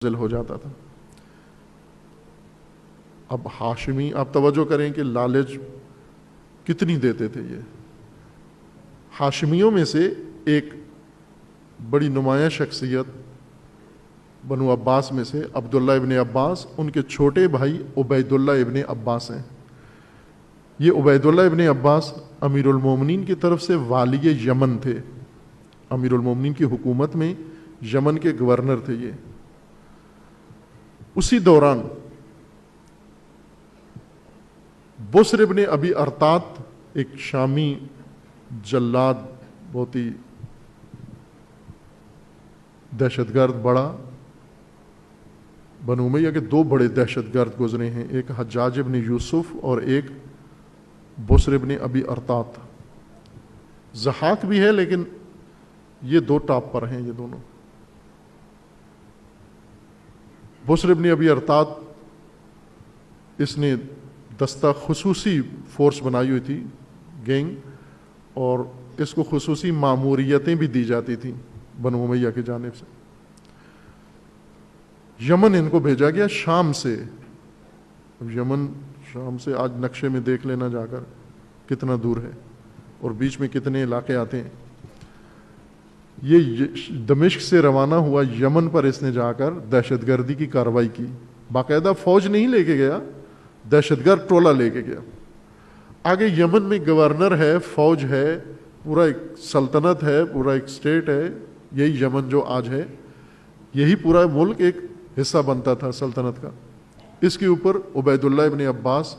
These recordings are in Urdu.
ہو جاتا تھا۔ اب ہاشمی، آپ توجہ کریں کہ لالچ کتنی دیتے تھے یہ۔ ہاشمیوں میں سے ایک بڑی نمایاں شخصیت بنو عباس میں سے عبداللہ ابن عباس، ان کے چھوٹے بھائی عبید اللہ ابن عباس ہیں۔ یہ عبید اللہ ابن عباس امیر المومنین کی طرف سے والی یمن تھے، امیر المومنین کی حکومت میں یمن کے گورنر تھے یہ۔ اسی دوران بسر ابن ابی ارطات، ایک شامی جلاد، بہت ہی دہشت گرد بڑا، بنو امیہ کے دو بڑے دہشت گرد گزرے ہیں، ایک حجاج ابن یوسف اور ایک بسر ابن ابی ارطات۔ ضحاک بھی ہے لیکن یہ دو ٹاپ پر ہیں یہ دونوں۔ بسر ابن ابی ارطات، اس نے دستہ خصوصی فورس بنائی ہوئی تھی، گینگ، اور اس کو خصوصی ماموریتیں بھی دی جاتی تھیں بنو امیہ کی جانب سے۔ یمن ان کو بھیجا گیا شام سے۔ اب یمن شام سے آج نقشے میں دیکھ لینا جا کر کتنا دور ہے اور بیچ میں کتنے علاقے آتے ہیں۔ یہ دمشق سے روانہ ہوا یمن پر، اس نے جا کر دہشت گردی کی کارروائی کی۔ باقاعدہ فوج نہیں لے کے گیا، دہشت گرد ٹولہ لے کے گیا۔ آگے یمن میں گورنر ہے، فوج ہے، پورا ایک سلطنت ہے، پورا ایک اسٹیٹ ہے، یہی یمن جو آج ہے، یہی پورا ملک ایک حصہ بنتا تھا سلطنت کا۔ اس کے اوپر عبید اللہ ابن عباس،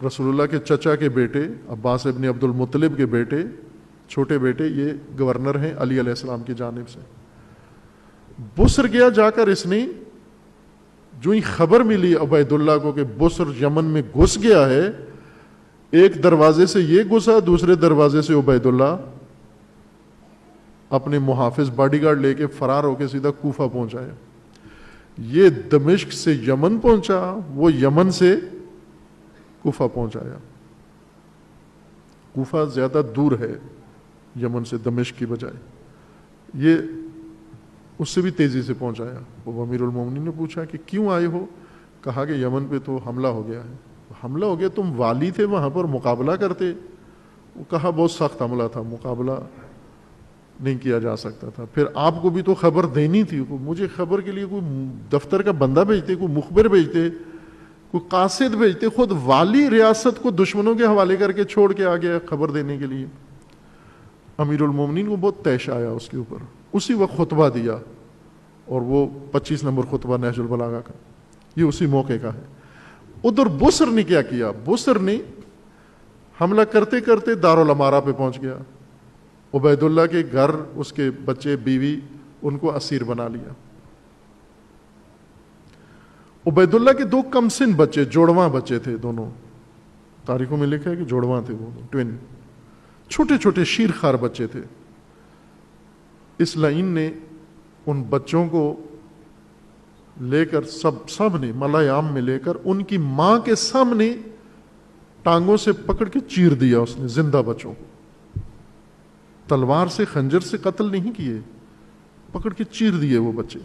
رسول اللہ کے چچا کے بیٹے، عباس ابن عبد المطلب کے بیٹے، چھوٹے بیٹے، یہ گورنر ہیں علی علیہ السلام کی جانب سے۔ بسر گیا جا کر، اس نے جو ہی خبر ملی عبید اللہ کو کہ بسر یمن میں گھس گیا ہے، ایک دروازے سے یہ گھسا، دوسرے دروازے سے عبید اللہ اپنے محافظ باڈی گارڈ لے کے فرار ہو کے سیدھا کوفہ پہنچایا۔ یہ دمشق سے یمن پہنچا، وہ یمن سے کوفہ پہنچایا۔ کوفہ زیادہ دور ہے یمن سے دمشق کی بجائے، یہ اس سے بھی تیزی سے پہنچایا۔ وہ امیر المومنین نے پوچھا کہ کیوں آئے ہو؟ کہا کہ یمن پہ تو حملہ ہو گیا ہے۔ حملہ ہو گیا؟ تم والی تھے، وہاں پر مقابلہ کرتے؟ وہ کہا بہت سخت حملہ تھا، مقابلہ نہیں کیا جا سکتا تھا۔ پھر آپ کو بھی تو خبر دینی تھی، مجھے خبر کے لیے کوئی دفتر کا بندہ بھیجتے، کوئی مخبر بھیجتے، کوئی قاصد بھیجتے، خود والی ریاست کو دشمنوں کے حوالے کر کے چھوڑ کے آ گیا خبر دینے کے لیے۔ امیر المومنین کو بہت طیش آیا اس کے اوپر، اسی وقت خطبہ دیا، اور وہ 25 نمبر خطبہ نہج البلاغہ کا، یہ اسی موقع کا ہے۔ ادھر بسر نے کیا کیا؟ بسر نے حملہ کرتے کرتے دارالامارہ پہ پہنچ گیا، عبید اللہ کے گھر، اس کے بچے بیوی، ان کو اسیر بنا لیا۔ عبید اللہ کے دو کم سن بچے، جوڑواں بچے تھے دونوں، تاریخوں میں لکھا ہے کہ جوڑواں تھے وہ، ٹوین، چھوٹے چھوٹے شیر خوار بچے تھے۔ اس لائن نے ان بچوں کو لے کر سب نے ملائے عام میں لے کر ان کی ماں کے سامنے ٹانگوں سے پکڑ کے چیر دیا اس نے، زندہ بچوں کو، تلوار سے خنجر سے قتل نہیں کیے، پکڑ کے چیر دیے وہ بچے۔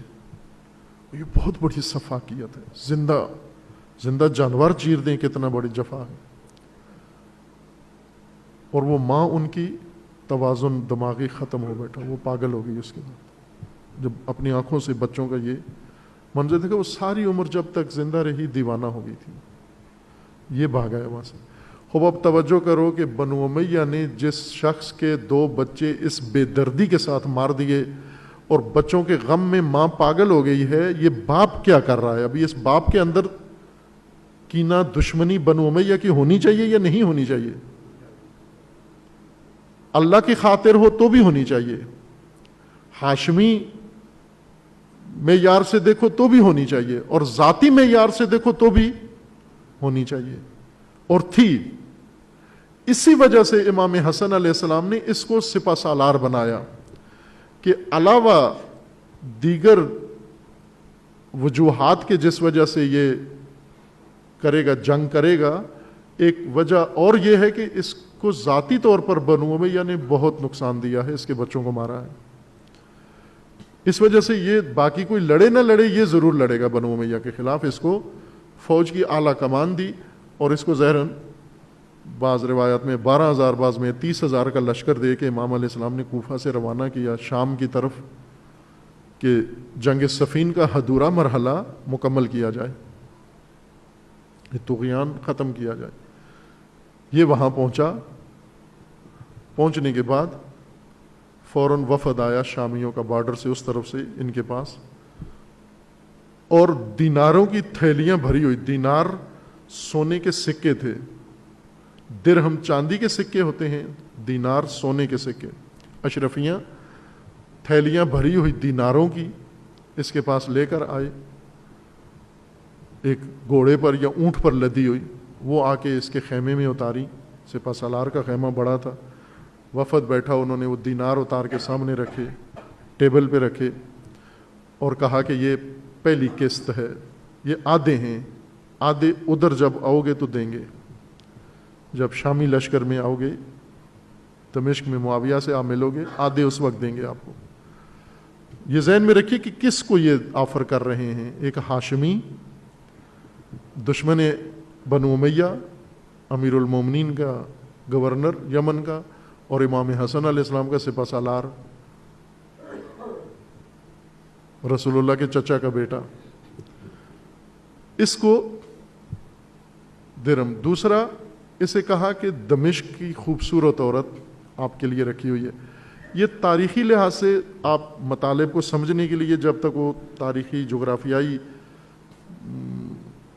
یہ بہت بڑی سفاکیت ہے، زندہ جانور چیر دیں، کتنا بڑی جفا ہے۔ اور وہ ماں، ان کی توازن دماغی ختم ہو بیٹھا، وہ پاگل ہو گئی اس کے بعد جب اپنی آنکھوں سے بچوں کا یہ منظر دیکھا۔ وہ ساری عمر جب تک زندہ رہی دیوانہ ہو گئی تھی، یہ بھاگا ہے وہاں سے۔ خوب اب توجہ کرو کہ بنو امیہ نے جس شخص کے دو بچے اس بے دردی کے ساتھ مار دیے اور بچوں کے غم میں ماں پاگل ہو گئی ہے، یہ باپ کیا کر رہا ہے؟ ابھی اس باپ کے اندر کینہ، دشمنی بنو امیہ کی ہونی چاہیے یا نہیں ہونی چاہیے؟ اللہ کی خاطر ہو تو بھی ہونی چاہیے، ہاشمی معیار سے دیکھو تو بھی ہونی چاہیے، اور ذاتی معیار سے دیکھو تو بھی ہونی چاہیے، اور تھی۔ اسی وجہ سے امام حسن علیہ السلام نے اس کو سپہ سالار بنایا کہ علاوہ دیگر وجوہات کے جس وجہ سے یہ کرے گا، جنگ کرے گا، ایک وجہ اور یہ ہے کہ اس کو ذاتی طور پر بنو امیہ نے بہت نقصان دیا ہے، اس کے بچوں کو مارا ہے۔ اس وجہ سے یہ باقی کوئی لڑے نہ لڑے یہ ضرور لڑے گا بنو امیہ کے خلاف. اس کو فوج کی اعلیٰ کمان دی اور اس کو ظاہراً بعض روایات میں 12,000 بعض میں 30,000 کا لشکر دے کے امام علیہ السلام نے کوفہ سے روانہ کیا شام کی طرف کہ جنگ صفین کا ادھورا مرحلہ مکمل کیا جائے, یہ طغیان ختم کیا جائے. یہ وہاں پہنچا. پہنچنے کے بعد فوراً وفد آیا شامیوں کا بارڈر سے اس طرف سے ان کے پاس, اور دیناروں کی تھیلیاں بھری ہوئی. دینار سونے کے سکے تھے, درہم چاندی کے سکے ہوتے ہیں, دینار سونے کے سکے. اشرفیاں تھیلیاں بھری ہوئی دیناروں کی اس کے پاس لے کر آئے, ایک گھوڑے پر یا اونٹ پر لدی ہوئی. وہ آ کے اس کے خیمے میں اتاری. سپہ سالار کا خیمہ بڑا تھا. وفد بیٹھا, انہوں نے وہ دینار اتار کے سامنے رکھے, ٹیبل پہ رکھے اور کہا کہ یہ پہلی قسط ہے, یہ آدھے ہیں, آدھے ادھر جب آؤ گے تو دیں گے, جب شامی لشکر میں آؤ گے دمشق میں معاویہ سے آپ ملو گے, آدھے اس وقت دیں گے آپ کو. یہ ذہن میں رکھیے کہ کس کو یہ آفر کر رہے ہیں. ایک ہاشمی دشمن بنو امیہ, امیر المومنین کا گورنر یمن کا, اور امام حسن علیہ السلام کا سپہ سالار, رسول اللہ کے چچا کا بیٹا. اس کو درم. دوسرا اسے کہا کہ دمشق کی خوبصورت عورت آپ کے لیے رکھی ہوئی ہے. یہ تاریخی لحاظ سے آپ مطالب کو سمجھنے کے لیے جب تک وہ تاریخی جغرافیائی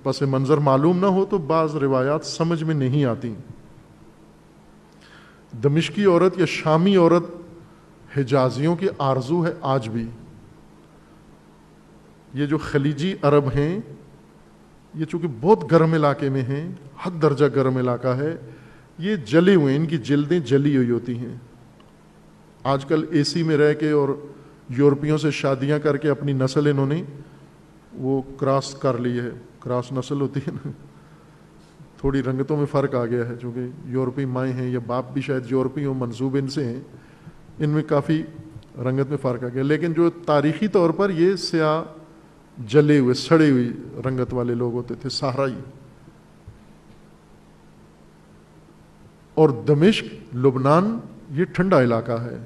پس منظر معلوم نہ ہو تو بعض روایات سمجھ میں نہیں آتی. دمشقی عورت یا شامی عورت حجازیوں کی آرزو ہے آج بھی. یہ جو خلیجی عرب ہیں یہ چونکہ بہت گرم علاقے میں ہیں, حد درجہ گرم علاقہ ہے, یہ جلے ہوئے, ان کی جلدیں جلی ہوئی ہوتی ہیں. آج کل اے سی میں رہ کے اور یورپیوں سے شادیاں کر کے اپنی نسل انہوں نے وہ کراس کر لی ہے. کراس نسل ہوتی ہے نا, تھوڑی رنگتوں میں فرق آ گیا ہے, چونکہ یورپی مائیں ہیں یا باپ بھی شاید یورپی ہوں, منسوب ان سے ہیں, ان میں کافی رنگت میں فرق آ گیا. لیکن جو تاریخی طور پر یہ سیاہ جلے ہوئے سڑے ہوئی رنگت والے لوگ ہوتے تھے, صحرائی. اور دمشق لبنان یہ ٹھنڈا علاقہ ہے,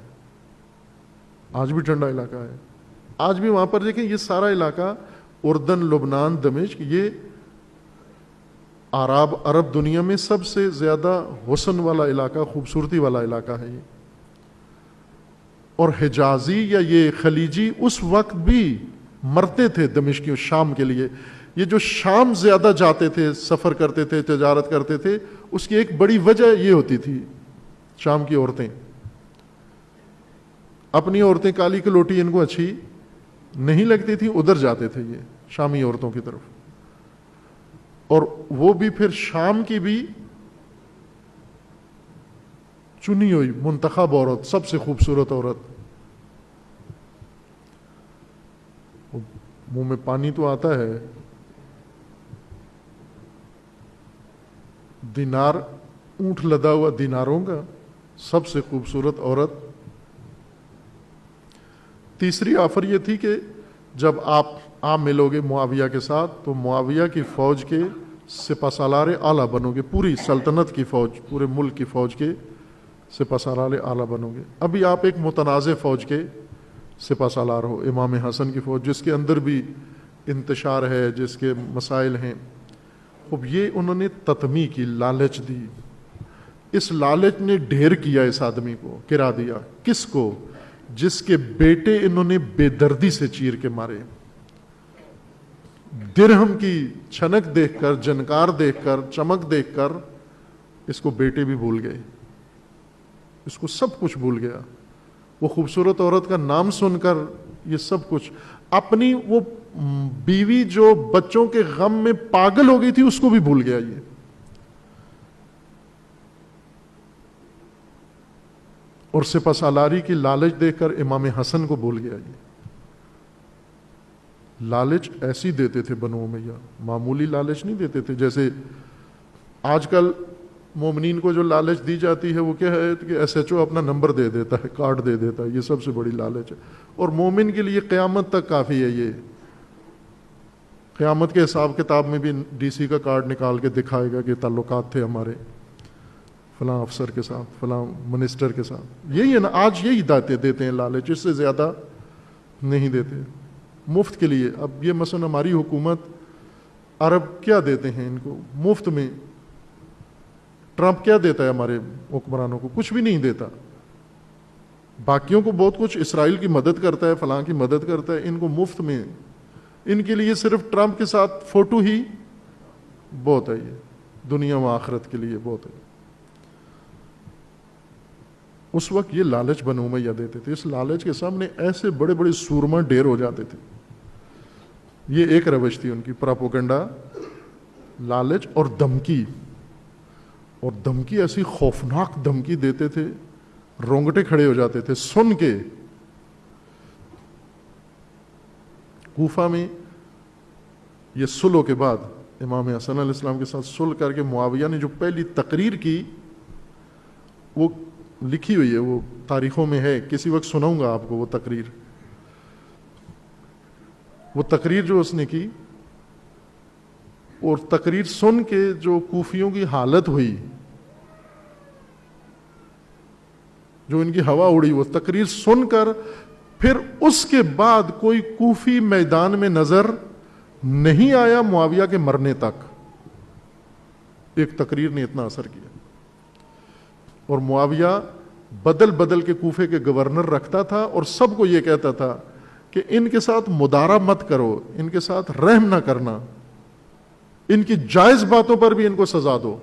آج بھی ٹھنڈا علاقہ ہے. آج بھی وہاں پر دیکھیں یہ سارا علاقہ اردن, لبنان, دمشق, یہ عرب دنیا میں سب سے زیادہ حسن والا علاقہ, خوبصورتی والا علاقہ ہے یہ. اور حجازی یا یہ خلیجی اس وقت بھی مرتے تھے دمشقیوں شام کے لیے. یہ جو شام زیادہ جاتے تھے, سفر کرتے تھے, تجارت کرتے تھے, اس کی ایک بڑی وجہ یہ ہوتی تھی شام کی عورتیں. اپنی عورتیں کالی کلوٹی ان کو اچھی نہیں لگتی تھی, ادھر جاتے تھے یہ شامی عورتوں کی طرف. اور وہ بھی پھر شام کی بھی چنی ہوئی منتخب عورت, سب سے خوبصورت عورت. منہ میں پانی تو آتا ہے. دینار, اونٹ لدا ہوا دیناروں کا, سب سے خوبصورت عورت. تیسری آفر یہ تھی کہ جب آپ ملو گے معاویہ کے ساتھ تو معاویہ کی فوج کے سپہ سالار اعلیٰ بنو گے, پوری سلطنت کی فوج, پورے ملک کی فوج کے سپہ سالار اعلیٰ بنو گے. ابھی آپ ایک متنازع فوج کے سپہ سالار ہو, امام حسن کی فوج, جس کے اندر بھی انتشار ہے, جس کے مسائل ہیں. اب یہ انہوں نے تطمیع کی, لالچ دی. اس لالچ نے ڈھیر کیا اس آدمی کو, گرا دیا. کس کو؟ جس کے بیٹے انہوں نے بے دردی سے چیر کے مارے. درہم کی چھنک دیکھ کر, جنکار دیکھ کر, چمک دیکھ کر اس کو بیٹے بھی بھول گئے, اس کو سب کچھ بھول گیا. وہ خوبصورت عورت کا نام سن کر یہ سب کچھ, اپنی وہ بیوی جو بچوں کے غم میں پاگل ہو گئی تھی اس کو بھی بھول گیا. یہ اور سپہ سالاری کی لالچ دیکھ کر امام حسن کو بھول گیا. یہ لالچ ایسی دیتے تھے بنو امیہ, معمولی لالچ نہیں دیتے تھے. جیسے آج کل مومنین کو جو لالچ دی جاتی ہے وہ کیا ہے کہ ایس ایچ او اپنا نمبر دے دیتا ہے, کارڈ دے دیتا ہے, یہ سب سے بڑی لالچ ہے. اور مومن کے لیے قیامت تک کافی ہے. یہ قیامت کے حساب کتاب میں بھی ڈی سی کا کارڈ نکال کے دکھائے گا کہ تعلقات تھے ہمارے فلاں افسر کے ساتھ, فلاں منسٹر کے ساتھ. یہی ہے نا, آج یہی دیتے ہیں لالچ, اس سے زیادہ نہیں دیتے مفت کے لیے. اب یہ مثلا ہماری حکومت عرب کیا دیتے ہیں ان کو مفت میں؟ ٹرمپ کیا دیتا ہے ہمارے حکمرانوں کو؟ کچھ بھی نہیں دیتا. باقیوں کو بہت کچھ, اسرائیل کی مدد کرتا ہے, فلاں کی مدد کرتا ہے, ان کو مفت میں. ان کے لیے صرف ٹرمپ کے ساتھ فوٹو ہی بہت ہے, یہ دنیا و آخرت کے لیے بہت ہے. اس وقت یہ لالچ بنو امیہ دیتے تھے. اس لالچ کے سامنے ایسے بڑے بڑے سورما ڈھیر ہو جاتے تھے. یہ ایک روش تھی ان کی, پراپوگنڈا, لالچ اور دھمکی. اور دھمکی ایسی خوفناک دھمکی دیتے تھے, رونگٹے کھڑے ہو جاتے تھے سن کے. کوفہ میں یہ صلح کے بعد امام حسن علیہ السلام کے ساتھ صلح کر کے معاویہ نے جو پہلی تقریر کی وہ لکھی ہوئی ہے, وہ تاریخوں میں ہے, کسی وقت سناؤں گا آپ کو وہ تقریر. وہ تقریر جو اس نے کی, اور تقریر سن کے جو کوفیوں کی حالت ہوئی, جو ان کی ہوا اڑی, وہ تقریر سن کر پھر اس کے بعد کوئی کوفی میدان میں نظر نہیں آیا معاویہ کے مرنے تک. ایک تقریر نے اتنا اثر کیا. اور معاویہ بدل بدل کے کوفے کے گورنر رکھتا تھا اور سب کو یہ کہتا تھا کہ ان کے ساتھ مدارا مت کرو, ان کے ساتھ رحم نہ کرنا, ان کی جائز باتوں پر بھی ان کو سزا دو.